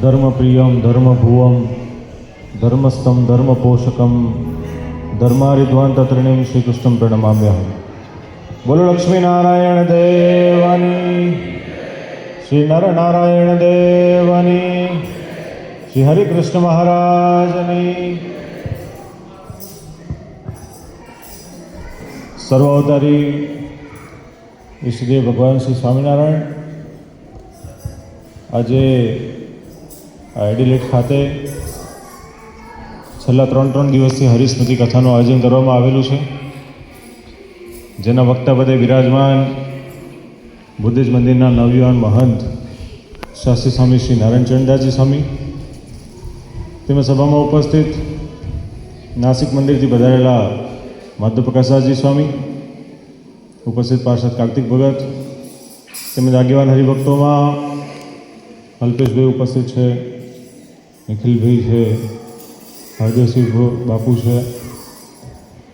धर्मप्रियं धर्मभुवं धर्मस्थं धर्मपोषकं धर्मारिध्वान्तत्रिणीं श्रीकृष्णं प्रणमाम्यहं। बोलो लक्ष्मीनारायण देवनी, श्री नरनारायण देवनी, श्री हरिकृष्ण महाराजनी। सर्वावतारी ઈષ્ટદેવ ભગવાન શ્રી સ્વામિનારાયણ આજે એડિલેડ ખાતે છેલ્લા 3 દિવસથી હરિસ્મૃતિ કથાનું આયોજન કરવામાં આવેલું છે, જેના વક્તા પદે વિરાજમાન બુદ્ધિસ્ટ મંદિરના નવયુવાન મહંત શાસ્ત્રી સ્વામી શ્રી નારાયણચંદ્રદાસજી સ્વામી, તેમજ સભામાં ઉપસ્થિત નાસિક મંદિરથી પધારેલા માધવ પ્રકાશદાસજી સ્વામી, ઉપસ્થિત પાર્ષદ કાર્તિક ભગત, તેમજ આગેવાન હરિભક્તોમાં અલ્પેશભાઈ ઉપસ્થિત છે, નિખિલભાઈ છે, હરદેવસિંહ બાપુ છે,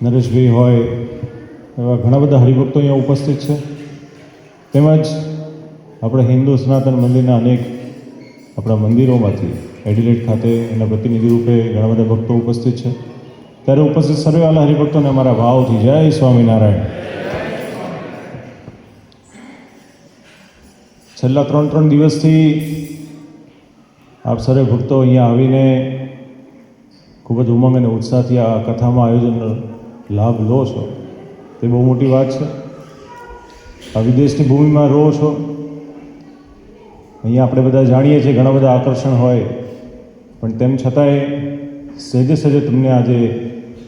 નરેશભાઈ હોય એવા ઘણા બધા હરિભક્તો અહીંયા ઉપસ્થિત છે, તેમજ આપણે હિન્દુ સનાતન મંદિરના અનેક આપણા મંદિરોમાંથી એડિલેડ ખાતે એના પ્રતિનિધિ રૂપે ઘણા બધા ભક્તો ઉપસ્થિત છે, ત્યારે ઉપસ્થિત સર્વેવાલા હરિભક્તોને અમારા ભાવથી જય સ્વામિનારાયણ। છેલ્લા 3 દિવસથી આપ સર્વે ભક્તો અહીંયા આવીને ખૂબ જ ઉમંગ અને ઉત્સાહથી આ કથામાં આયોજનનો લાભ લો છો, તે બહુ મોટી વાત છે। આ વિદેશની ભૂમિમાં રહો છો, અહીંયા આપણે બધા જાણીએ છીએ ઘણા બધા આકર્ષણ હોય, પણ તેમ છતાંય સહેજે સહેજે તમને આજે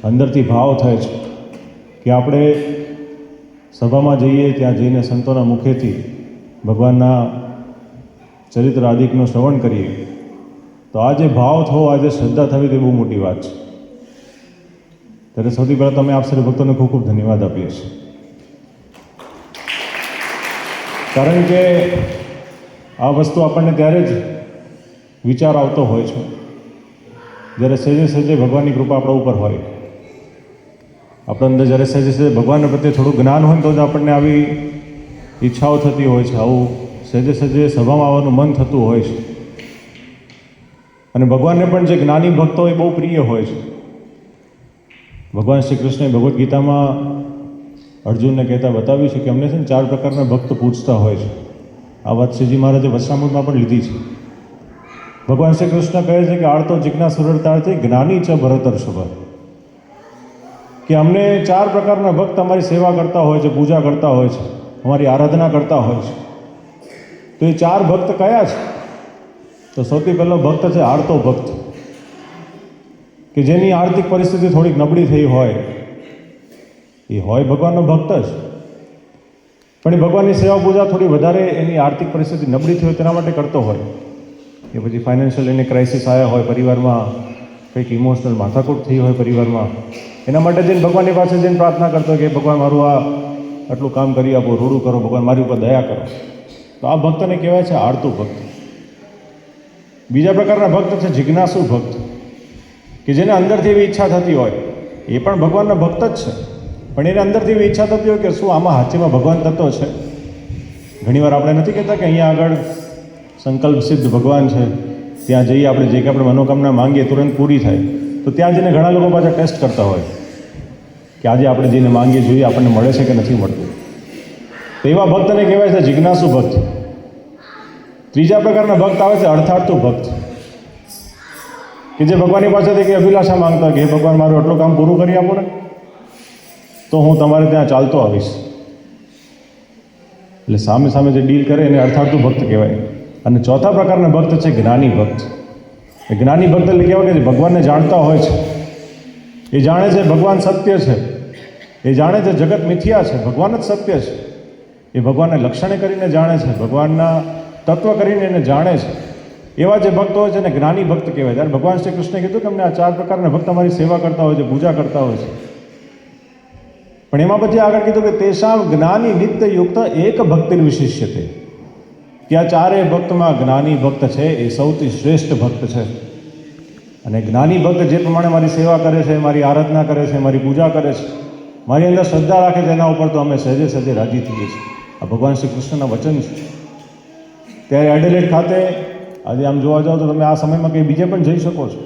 અંદરથી ભાવ થાય છે કે આપણે સભામાં જઈએ, ત્યાં જઈને સંતોના મુખેથી ભગવાનના ચરિત્ર આદિકનું શ્રવણ કરીએ તો આ જે ભાવ થવો, આજે શ્રદ્ધા થવી, તે બહુ મોટી વાત છે। ત્યારે સૌથી પહેલાં તમે આપ સર્વ ભક્તોને ખૂબ ખૂબ ધન્યવાદ આપીએ છીએ, કારણ કે આ વસ્તુ આપણને ત્યારે જ વિચાર આવતો હોય છે જ્યારે સહેજે સહેજે ભગવાનની કૃપા આપણા ઉપર હોય, આપણા અંદર જ્યારે સહેજે સહેજે ભગવાનના પ્રત્યે થોડું જ્ઞાન હોય તો જ આપણને આવી ઈચ્છાઓ થતી હોય છે, આવું સહેજે સહેજે સભામાં આવવાનું મન થતું હોય છે। અને ભગવાનને પણ જે જ્ઞાની ભક્તો એ બહુ પ્રિય હોય છે। ભગવાન શ્રી કૃષ્ણે ભગવદ્ ગીતામાં અર્જુનને કહેતા બતાવ્યું છે કે અમને છે ને 4 પ્રકારના ભક્ત પૂછતા હોય છે। આ વાત શ્રીજી મહારાજે વચનામૃતમાં પણ લીધી છે। ભગવાન શ્રી કૃષ્ણ કહે છે કે આળતો જિજ્ઞાસુરતાર્થી જ્ઞાની ચ ભરતર્ષભ, કે અમને 4 પ્રકારના ભક્ત અમારી સેવા કરતા હોય છે, પૂજા કરતા હોય છે, અમારી આરાધના કરતા હોય છે। તો એ 4 ભક્ત કયા છે? તો સૌથી પહેલો ભક્ત છે આળતો ભક્ત, કે જેની આર્થિક પરિસ્થિતિ થોડીક નબળી થઈ હોય, એ હોય ભગવાનનો ભક્ત જ, પણ એ ભગવાનની સેવા પૂજા થોડી વધારે એની આર્થિક પરિસ્થિતિ નબળી થઈ હોય તેના માટે કરતો હોય, કે પછી ફાઇનાન્શિયલ એને ક્રાઇસિસ આવ્યા હોય, પરિવારમાં કંઈક ઇમોશનલ માથાકૂટ થઈ હોય પરિવારમાં, એના માટે જઈને ભગવાનની પાસે જઈને પ્રાર્થના કરતો હોય કે ભગવાન મારું આ આટલું કામ કરી આપો, રૂડું કરો, ભગવાન મારી ઉપર દયા કરો, તો આ ભક્તને કહેવાય છે આળતું ભક્ત। બીજા પ્રકારના ભક્ત છે જિજ્ઞાસુ ભક્ત, કે જેને અંદરથી એવી ઈચ્છા થતી હોય, એ પણ ભગવાનના ભક્ત જ છે, પણ એને અંદરથી એવી ઈચ્છા થતી હોય કે શું આમાં હાથીમાં ભગવાન તત્વ છે? ઘણીવાર આપણે નથી કહેતા કે અહીંયા આગળ સંકલ્પ સિદ્ધ ભગવાન છે, ત્યાં જઈએ આપણે જે કે આપણે મનોકામના માંગીએ તુરંત પૂરી થાય, તો ત્યાં જઈને ઘણા લોકો પાછા ટેસ્ટ કરતા હોય કે આજે આપણે જઈને માંગીએ, જોઈએ આપણને મળે છે કે નથી મળતું, તો એવા ભક્તને કહેવાય છે જિજ્ઞાસુ ભક્ત। ત્રીજા પ્રકારના ભક્ત આવે છે અર્થાર્થુ ભક્ત, કે જે ભગવાનની પાસેથી કે અભિલાષા માંગતા કે હે ભગવાન મારું આટલું કામ પૂરું કરી આપો ને તો હું તમારે ત્યાં ચાલતો આવીશ, એટલે સામે સામે જે ડીલ કરે એને અર્થાર્થુ ભક્ત કહેવાય। અને ચોથા પ્રકારના ભક્ત છે જ્ઞાની ભક્ત। એ જ્ઞાની ભક્ત એટલે કહેવાય કે ભગવાનને જાણતા હોય છે, એ જાણે છે ભગવાન સત્ય છે, એ જાણે છે જગત મિથ્યા છે, ભગવાન જ સત્ય છે, એ ભગવાનને લક્ષણે કરીને જાણે છે, ભગવાનના તત્વ કરીને એને જાણે છે, એવા જે ભક્ત હોય છે એને જ્ઞાની ભક્ત કહેવાય। ત્યારે ભગવાન શ્રી કૃષ્ણે કીધું કે અમને આ 4 પ્રકારના ભક્ત અમારી સેવા કરતા હોય છે, પૂજા કરતા હોય છે, પણ એમાં પછી આગળ કીધું કે તેષામ જ્ઞાની નિત્ય યુક્ત એક ભક્તિર વિશિષ્યતે, કે આ 4 ભક્તમાં જ્ઞાની ભક્ત છે એ સૌથી શ્રેષ્ઠ ભક્ત છે। અને જ્ઞાની ભક્ત જે પ્રમાણે મારી સેવા કરે છે, મારી આરાધના કરે છે, મારી પૂજા કરે છે, મારી અંદર શ્રદ્ધા રાખે છે, એના ઉપર તો અમે સહેજે સહેજે રાજી થઈએ છીએ। આ ભગવાન શ્રી કૃષ્ણના વચન છે। ત્યારે એડિલેડ ખાતે આજે આમ જોવા જાઓ તો તમે આ સમયમાં કંઈ બીજે પણ જઈ શકો છો,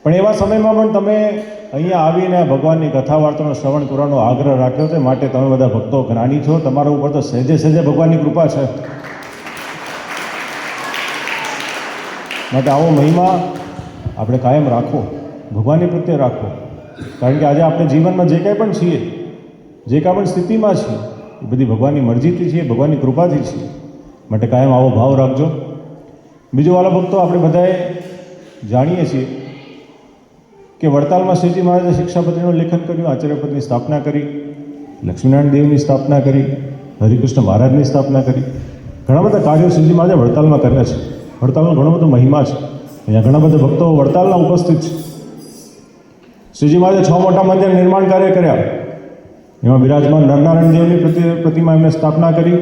પણ એવા સમયમાં પણ તમે અહીંયા આવીને ભગવાનની કથા વાર્તાનું શ્રવણ કરવાનો આગ્રહ રાખ્યો છે. માટે તમે બધા ભક્તો જ્ઞાની છો, તમારા ઉપર તો સહેજે સહેજે ભગવાનની કૃપા છે. માટે આવો મહિમા આપણે કાયમ રાખો, ભગવાનની પ્રત્યે રાખો. કારણ કે આજે આપણે જીવનમાં જે કાંઈ પણ છીએ, જે કાંઈ પણ સ્થિતિમાં છીએ, એ બધી ભગવાનની મરજીથી છીએ, ભગવાનની કૃપાથી છીએ. માટે કાયમ આવો ભાવ રાખજો. બીજું વાલા ભક્તો, આપણે બધાએ જાણીએ છીએ કે વડતાલમાં શ્રીજી મહારાજે શિક્ષાપત્રીનું લેખન કર્યું, આચાર્યપદની સ્થાપના કરી, લક્ષ્મીનારાયણ દેવની સ્થાપના કરી, હરિકૃષ્ણ મહારાજની સ્થાપના કરી. ઘણા બધા કાર્યો શ્રીજી મહારાજે વડતાલમાં કર્યા છે. વડતાલનો ઘણો બધો મહિમા છે. અહીંયા ઘણા બધા ભક્તો વડતાલના ઉપસ્થિત છે. શ્રીજી મહારાજે 6 મોટા મંદિર નિર્માણ કાર્ય કર્યા. એમાં બિરાજમાન નરનારાયણ દેવની પ્રતિમા એમને સ્થાપના કરી,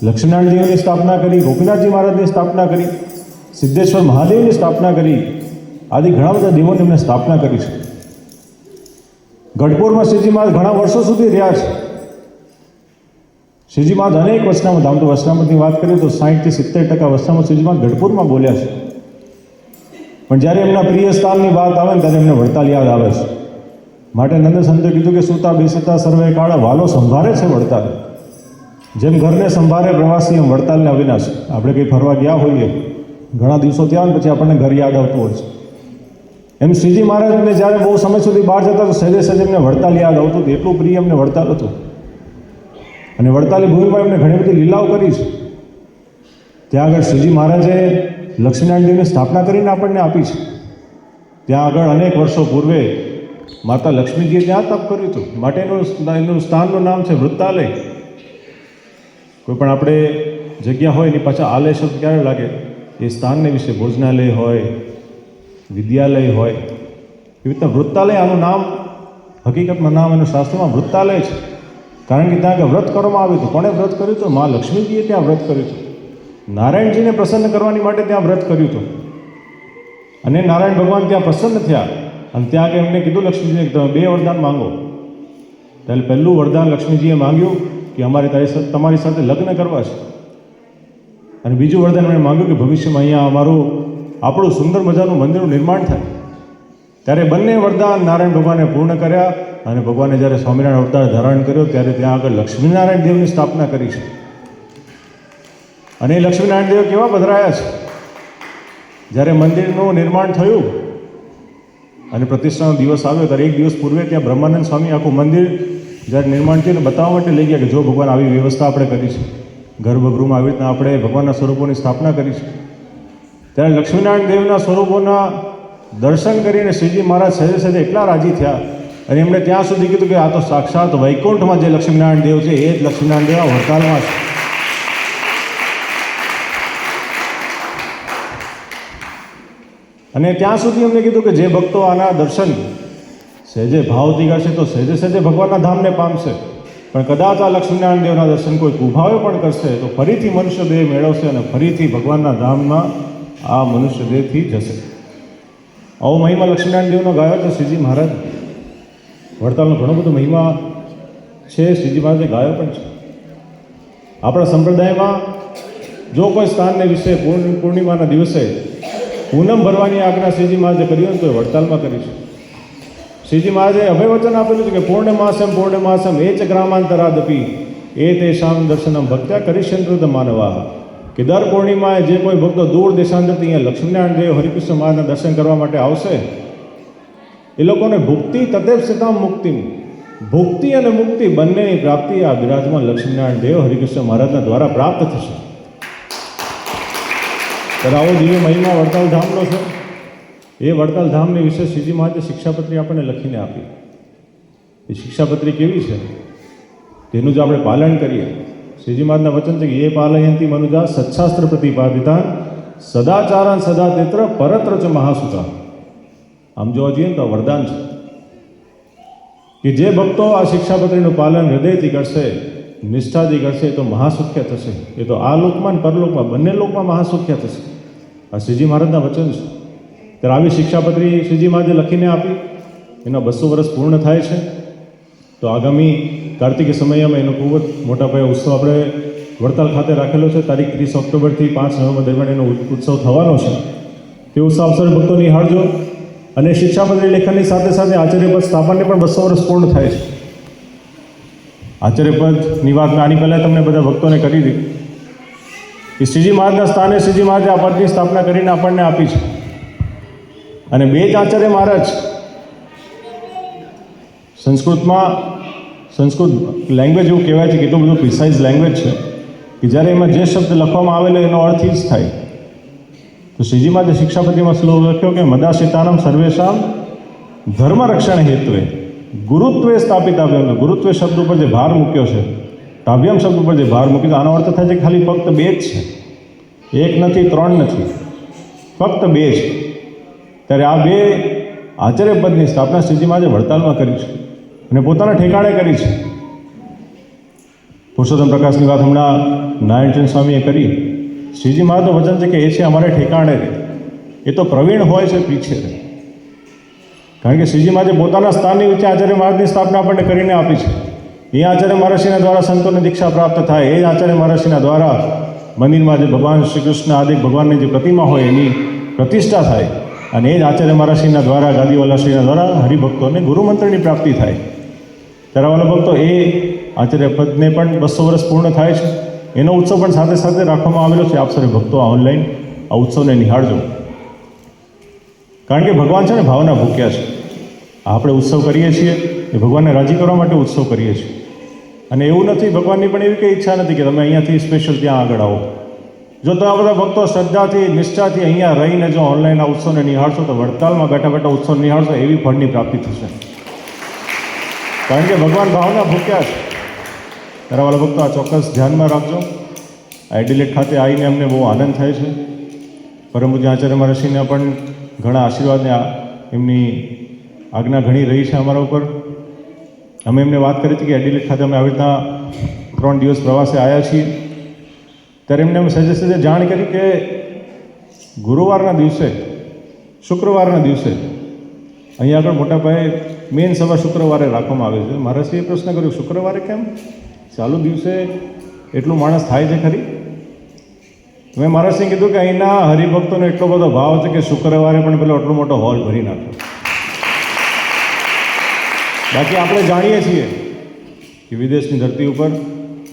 લક્ષ્મીનારાયણ દેવની સ્થાપના કરી, ગોપીનાથજી મહારાજની સ્થાપના કરી, સિદ્ધેશ્વર મહાદેવની સ્થાપના કરી. આદિ ઘણા બધા દેવોની એમને સ્થાપના કરી છે. ગઢપુરમાં શ્રીજી મહારાજ ઘણા વર્ષો સુધી રહ્યા છે. શ્રીજી મહારાજ અનેક વચનામૃત, આમ તો વચનામૃતની વાત કરીએ તો 60-70% વચનામૃત શ્રીજી મહારાજ ગઢપુરમાં બોલ્યા છે. પણ જ્યારે એમના પ્રિય સ્થાનની વાત આવે ને ત્યારે એમને વડતાલ યાદ આવે છે. માટે નંદ સંતે કીધું કે સૂતા બેસતા સર્વે કાળ વાલો સંભાળે છે વડતાલ. જેમ ઘરને સંભાળે પ્રવાસી, એમ વડતાલને અવિનાશ. આપણે કંઈ ફરવા ગયા હોઈએ, ઘણા દિવસો ત્યાં ને પછી આપણને ઘર યાદ આવતું હોય છે. એમ શ્રીજી મહારાજને જ્યારે બહુ સમય સુધી બહાર જતા તો સહેજે સહેજે એમને વડતાલ યાદ આવતું હતું. એટલું પ્રિય એમને વડતાલ હતું. અને વડતાલી ભૂમિમાં એમને ઘણી બધી લીલાઓ કરી છે. ત્યાં આગળ શ્રીજી મહારાજે લક્ષ્મીનારાયણ દેવની સ્થાપના કરીને આપણને આપી છે. ત્યાં આગળ અનેક વર્ષો પૂર્વે માતા લક્ષ્મીજીએ ત્યાં તપ કર્યું હતું. માટે એનું સ્થાનનું નામ છે વૃત્તાલય. કોઈ પણ આપણે જગ્યા હોય એની પાછા આલય શબ્દ ક્યારે લાગે? એ સ્થાનને વિશે ભોજનાલય હોય, વિદ્યાલય હોય, એવી રીતના વૃત્તાલય આનું નામ, હકીકતમાં નામ એનું શાસ્ત્રમાં વૃત્તાલય છે. કારણ કે ત્યાં આગળ વ્રત કરવામાં આવ્યું હતું. કોણે વ્રત કર્યું હતું? મા લક્ષ્મીજીએ ત્યાં વ્રત કર્યું હતું. નારાયણજીને પ્રસન્ન કરવાની માટે ત્યાં વ્રત કર્યું હતું. અને નારાયણ ભગવાન ત્યાં પ્રસન્ન થયા અને ત્યાં આગળ એમને કીધું લક્ષ્મીજીને કે તમે 2 વરદાન માંગો. ત્યારે પહેલું વરદાન લક્ષ્મીજીએ માંગ્યું કે અમારે તમારી સાથે લગ્ન કરવા છે. અને બીજું વરદાન એમણે માંગ્યું કે ભવિષ્યમાં અહીંયા આપણું સુંદર મજાનું મંદિરનું નિર્માણ થાય. ત્યારે બંને વરદાન નારાયણ ભગવાને પૂર્ણ કર્યા. અને ભગવાને જ્યારે સ્વામિનારાયણ અવતાર ધારણ કર્યો ત્યારે ત્યાં આગળ લક્ષ્મીનારાયણ દેવની સ્થાપના કરી છે. અને એ લક્ષ્મીનારાયણ દેવ કેવા પધરાયા છે! જ્યારે મંદિરનું નિર્માણ થયું અને પ્રતિષ્ઠાનો દિવસ આવ્યો ત્યારે એક દિવસ પૂર્વે ત્યાં બ્રહ્માનંદ સ્વામી આખું મંદિર જ્યારે નિર્માણ થયું ને બતાવવા માટે લઈ ગયા કે જો ભગવાન આવી વ્યવસ્થા આપણે કરી છે, ગર્ભગૃહમાં આવી રીતના આપણે ભગવાનના સ્વરૂપોની સ્થાપના કરી છે. ત્યારે લક્ષ્મીનારાયણ દેવના સ્વરૂપોના દર્શન કરીને શ્રીજી મહારાજ સહેજે સહેજે એટલા રાજી થયા અને એમણે ત્યાં સુધી કીધું કે આ તો સાક્ષાત વૈકુંઠમાં જે લક્ષ્મીનારાયણ દેવ છે એ જ લક્ષ્મીનારાયણ દેવ આ વડતાલમાં છે. અને ત્યાં સુધી એમને કીધું કે જે ભક્તો આના દર્શન સહેજે ભાવથી કરશે તો સહેજે સહેજે ભગવાનના ધામને પામશે. પણ કદાચ આ લક્ષ્મીનારાયણ દેવના દર્શન કોઈ કુભાવે પણ કરશે તો ફરીથી મનુષ્ય દેહ મેળવશે અને ફરીથી ભગવાનના ધામમાં આ મનુષ્ય દેહથી જશે. આવો મહિમા લક્ષ્મીનારાયણ દેવનો ગાયો તો શ્રીજી મહારાજ. વડતાલનો ઘણો બધો મહિમા છે, શ્રીજી મહારાજે ગાયો પણ છે. આપણા સંપ્રદાયમાં જો કોઈ સ્થાનને વિશે પૂર્ણિમાના દિવસે પૂનમ ભરવાની આજ્ઞા શ્રીજી મહારાજે કરી હોય તો એ વડતાલમાં કરી છે. શ્રીજી મહારાજે અભયવચન આપેલું છે કે પૂર્ણમાસમ એ ચ ગ્રામાંતરાદપી એ તેષામ દર્શનમ ભક્ત્યા કરીષ્યંત માનવા. કે દર પૂર્ણિમાએ જે કોઈ ભક્તો દૂર દેશાંતરથી અહીંયા લક્ષ્મીનારાયણ દેવ હરિકૃષ્ણ મહારાજના દર્શન કરવા માટે આવશે એ લોકોને ભુક્તિ તદેવ સિતામ મુક્તિ, ભુક્તિ અને મુક્તિ બંનેની પ્રાપ્તિ આ બિરાજમાન લક્ષ્મીનારાયણ દેવ હરિકૃષ્ણ મહારાજના દ્વારા પ્રાપ્ત થશે. ત્યારે આવો દિવ્ય મહિમા વડતાલ ધામનો છે. એ વડતાલ ધામની વિશે શ્રીજી મહારાજે શિક્ષાપત્રી આપણને લખીને આપી. એ શિક્ષાપત્રી કેવી છે તેનું જ આપણે પાલન કરીએ. શ્રીજી મહારાજના વચન છે કે એ પાલયંતી મનુજા સત્શાસ્ત્ર પ્રતિપાદિતાન સદાચારાન સદા તેત્ર પરત્ર ચ મહાસુતા. આમ જોવા જઈએ ને તો વરદાન છે કે જે ભક્તો આ શિક્ષાપત્રીનું પાલન હૃદયથી કરશે, નિષ્ઠાથી કરશે તો મહાસુખ્ય થશે. એ તો આ લોકમાં અને પરલોકમાં બંને લોકમાં મહાસુખ્ય થશે. આ શ્રીજી મહારાજના વચન છે. ત્યારે આવી શિક્ષાપત્રી શ્રીજી મહારાજે લખીને આપી. એના 200 વર્ષ પૂર્ણ થાય છે. તો આગામી કાર્તિકી સમયમાં એનો ખૂબ જ મોટા પાયે ઉત્સવ આપણે વડતાલ ખાતે રાખેલો છે. તારીખ 30 ઓક્ટોબરથી 5 નવેમ્બર દરમિયાન એનો ઉત્સવ થવાનો છે. તે ઉત્સવ અવસરે ભક્તો નિહાળજો. અને શિક્ષાપત્રી લેખનની સાથે સાથે આચાર્યપદ સ્થાપનને પણ 200 વર્ષ પૂર્ણ થાય છે. આચાર્યપદની વાત મેં આની પહેલાં તમને બધા ભક્તોને કરી હતી કે શ્રીજી મહારાજના સ્થાને શ્રીજી મહારાજે આ પદની સ્થાપના કરીને આપણને આપી છે. અને બે જ આચાર્ય મહારાજ સંસ્કૃત લેંગ્વેજ એવું કહેવાય છે કે એટલું બધું પ્રિસાઇઝ લેંગ્વેજ છે કે જ્યારે એમાં જે શબ્દ લખવામાં આવેલો એનો અર્થ જ થાય. તો શ્રીજી મહારાજે શિક્ષાપત્રીમાં શ્લોક લખ્યો કે મદાશિતાનમ સર્વેશામ ધર્મ રક્ષણ હેતુએ ગુરુત્વે સ્થાપિતાભ્યમ. ગુરુત્વ શબ્દ ઉપર જે ભાર મૂક્યો છે, તાભ્યમ શબ્દ ઉપર જે ભાર મૂક્યો, આનો અર્થ થાય છે ખાલી ફક્ત બે જ છે, એક નથી, ત્રણ નથી, ફક્ત બે છે. ત્યારે આ બે આચાર્યપદની સ્થાપના શ્રીજી મહારાજે વડતાલમાં કરી છે અને પોતાના ઠેકાણે કરી છે. પુરુષોત્તમ પ્રકાશની વાત હમણાં નારાયણ સ્વામીએ કરી. શ્રીજી મહારાજનું વચન છે કે એ છે અમારે ઠેકાણે રહે. એ તો પ્રવીણ હોય છે પીછે રહે. કારણ કે શ્રીજી મહારાજે પોતાના સ્થાનની વચ્ચે આચાર્ય મહારાજની સ્થાપના આપણને કરીને આપી છે. એ આચાર્ય મહર્ષિના દ્વારા સંતોને દીક્ષા પ્રાપ્ત થાય, એ આચાર્ય મહર્ષિના દ્વારા મંદિરમાં જે ભગવાન શ્રી કૃષ્ણ આદિ ભગવાનની જે પ્રતિમા હોય એની પ્રતિષ્ઠા થાય, અને એ જ આચાર્ય મહર્ષિના દ્વારા ગાદીવાલાશ્રીના દ્વારા હરિભક્તોને ગુરુમંત્રની પ્રાપ્તિ થાય. ત્યારે વાલા ભક્તો, એ આચાર્ય પદને પણ 200 વર્ષ પૂર્ણ થાય છે. એનો ઉત્સવ પણ સાથે સાથે રાખવામાં આવેલો છે. આપ સર્વે ભક્તો ઓનલાઈન આ ઉત્સવને નિહાળજો. કારણ કે ભગવાન છે ને ભાવના ભૂખ્યા છે. આપણે ઉત્સવ કરીએ છીએ એ ભગવાનને રાજી કરવા માટે ઉત્સવ કરીએ છીએ. અને એવું નથી, ભગવાનની પણ એવી કંઈ ઈચ્છા નથી કે તમે અહીંયાથી સ્પેશિયલ ત્યાં આગળ આવો. જો તમે આ બધા ભક્તો શ્રદ્ધાથી, નિષ્ઠાથી અહીંયા રહીને જો ઓનલાઈન આ ઉત્સવને નિહાળશો તો વડતાલમાં બેઠા બેઠા ઉત્સવ નિહાળશો એવી ફળની પ્રાપ્તિ થશે. કારણ કે ભગવાન ભાવના ભૂખ્યા છે. ત્યારે વાલા ભક્તો આ ચોક્કસ ધ્યાનમાં રાખજો. એડિલેડ ખાતે આવીને અમને બહુ આનંદ થાય છે. પરમ પૂજ્ય આચાર્ય મહર્ષિના પણ ઘણા આશીર્વાદને એમની આજ્ઞા ઘણી રહી છે અમારા ઉપર. અમે એમને વાત કરી હતી કે એડિલેડ ખાતે અમે આવી રીતના 3 દિવસ પ્રવાસે આવ્યા છીએ. ત્યારે એમને અમે સહેજે સહેજે જાણ કરી કે ગુરુવારના દિવસે, શુક્રવારના દિવસે અહીંયા આગળ મોટા પાયે મેન સભા શુક્રવારે રાખવામાં આવે છે. મહારાજે એ પ્રશ્ન કર્યો, શુક્રવારે કેમ? ચાલુ દિવસે એટલું માણસ થાય છે ખરી? મેં મહારાજસિંહ કીધું કે અહીંના હરિભક્તોનો એટલો બધો ભાવ છે કે શુક્રવારે પણ પેલો એટલો મોટો હોલ ભરી નાખ્યો. બાકી આપણે જાણીએ છીએ કે વિદેશની ધરતી ઉપર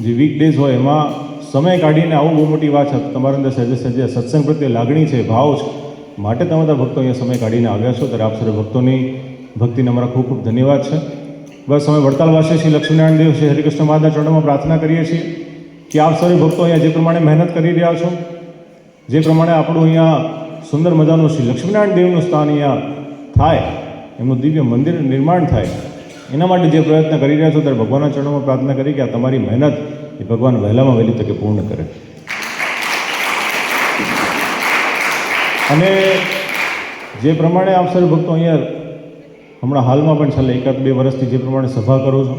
જે વીકડેઝ હોય એમાં સમય કાઢીને આવું બહુ મોટી વાત છે. તમારા અંદર સહેજે સહેજે સત્સંગ પ્રત્યે લાગણી છે, ભાવ છે, માટે તમે બધા ભક્તો અહીંયા સમય કાઢીને આવ્યા છો. ત્યારે આપ સર્વે ભક્તોની ભક્તિને અમારા ખૂબ ખૂબ ધન્યવાદ છે. બસ અમે વડતાલવાસી શ્રી લક્ષ્મીનારાયણ દેવ શ્રી હરિકૃષ્ણ મહારાજના ચરણોમાં પ્રાર્થના કરીએ છીએ કે આપ સર્વે ભક્તો અહીંયા જે પ્રમાણે મહેનત કરી રહ્યા છો, જે પ્રમાણે આપણું અહીંયા સુંદર મજાનું શ્રી લક્ષ્મીનારાયણ દેવનું સ્થાન અહીંયા થાય, એમનું દિવ્ય મંદિર નિર્માણ થાય, એના માટે જે પ્રયત્ન કરી રહ્યા છો, ત્યારે ભગવાનના ચરણોમાં પ્રાર્થના કરી કે આ તમારી મહેનત એ ભગવાન વહેલામાં વહેલી તકે પૂર્ણ કરે. અને જે પ્રમાણે આપ સર્વે ભક્તો અહીંયા હમણાં હાલમાં પણ છેલ્લા 1-2 વર્ષથી જે પ્રમાણે સભા કરો છો,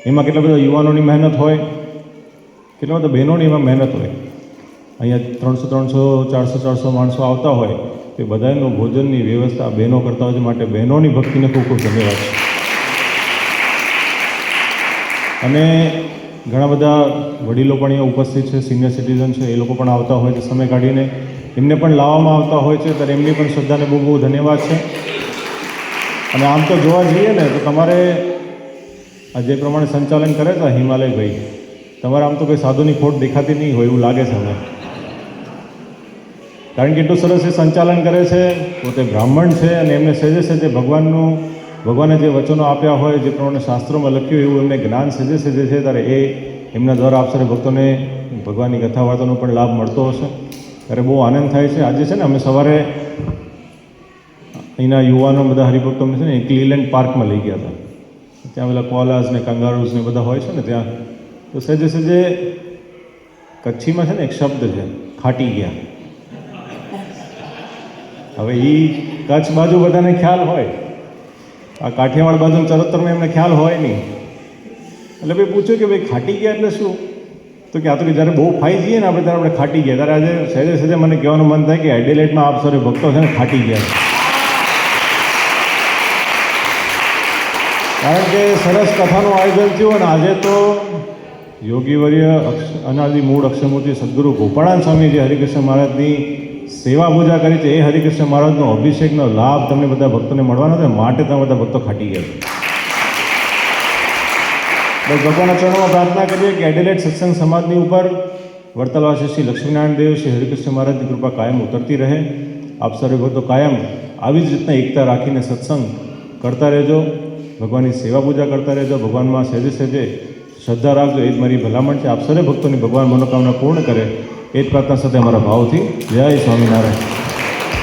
એમાં કેટલા બધા યુવાનોની મહેનત હોય, કેટલા બધા બહેનોની એમાં મહેનત હોય. અહીંયા 300-400 માણસો આવતા હોય તો બધાનું ભોજનની વ્યવસ્થા બહેનો કરતા હોય છે. માટે બહેનોની ભક્તિને ખૂબ ખૂબ ધન્યવાદ છે. અને ઘણા બધા વડીલો પણ અહીંયા ઉપસ્થિત છે, સિનિયર સિટીઝન છે, એ લોકો પણ આવતા હોય છે સમય કાઢીને, એમને પણ લાવવામાં આવતા હોય છે. ત્યારે એમની પણ શ્રદ્ધાને બહુ બહુ ધન્યવાદ છે. અને આમ તો જોવા જઈએ ને તો તમારે આ જે પ્રમાણે સંચાલન કરે છે હિમાલયભાઈ, તમારે આમ તો કોઈ સાધુની ખોટ દેખાતી નહીં હોય એવું લાગે છે અમને. કારણ કે એટલું સરસ એ સંચાલન કરે છે, પોતે બ્રાહ્મણ છે અને એમને સહેજે સહેજે ભગવાને જે વચનો આપ્યા હોય, જે પ્રમાણે શાસ્ત્રોમાં લખ્યું એવું એમને જ્ઞાન સહેજે સહેજે છે. ત્યારે એ એમના દ્વારા આપ સર્વે ભક્તોને ભગવાનની કથા વાર્તાનો પણ લાભ મળતો હશે. ત્યારે બહુ આનંદ થાય છે. આજે છે ને અમે સવારે અહીંના યુવાનો બધા હરિભક્તોને છે ને ક્લીલેન્ડ પાર્કમાં લઈ ગયા હતા. ત્યાં પેલા કોલાસ ને કંગારૂઝ ને બધા હોય છે ને ત્યાં, તો સહેજે સહેજે કચ્છીમાં છે ને એક શબ્દ છે, ખાટી ગયા. હવે એ કચ્છ બાજુ બધાને ખ્યાલ હોય, આ કાઠિયાવાડ બાજુ ચરોતરમાં એમને ખ્યાલ હોય નહીં. એટલે ભાઈ પૂછ્યું કે ભાઈ ખાટી ગયા એટલે શું? તો કે આ તો કે જ્યારે બહુ ખાઈ જઈએ ને આપણે ત્યારે આપણે ખાટી ગયા. ત્યારે આજે સહેજે સહેજે મને કહેવાનું મન થાય કે એડિલેડમાં આપ સર્વે ભક્તો છે ને ખાટી ગયા. કારણ કે સરસ કથાનું આયોજન થયું અને આજે તો યોગીવર્ય અનાદિ મૂળ અક્ષરમૂર્તિ સદગુરુ ગોપાળાન સ્વામી જે હરિકૃષ્ણ મહારાજની સેવા પૂજા કરી છે, એ હરિકૃષ્ણ મહારાજનો અભિષેકનો લાભ તમને બધા ભક્તોને મળવાનો છે, માટે તમે બધા ભક્તો ખાટી ગયા છે. બસ ભગવાનના ચરણોમાં પ્રાર્થના કરીએ કે એડિલેડ સત્સંગ સમાજની ઉપર વર્તલવાસી શ્રી લક્ષ્મીનારાયણ દેવ, શ્રી હરિકૃષ્ણ મહારાજની કૃપા કાયમ ઉતરતી રહે. આપ સર્વે ભક્તો કાયમ આવી જ રીતના એકતા રાખીને સત્સંગ કરતા રહેજો, ભગવાનની સેવા પૂજા કરતા રહેજો, ભગવાનમાં સહેજે સહેજે શ્રદ્ધા રાખજો. એ જ મારી ભલામણ છે. આપ સર્વે ભક્તોની ભગવાન મનોકામના પૂર્ણ કરે એ જ પ્રાર્થના સાથે અમારા ભાવથી જય સ્વામિનારાયણ.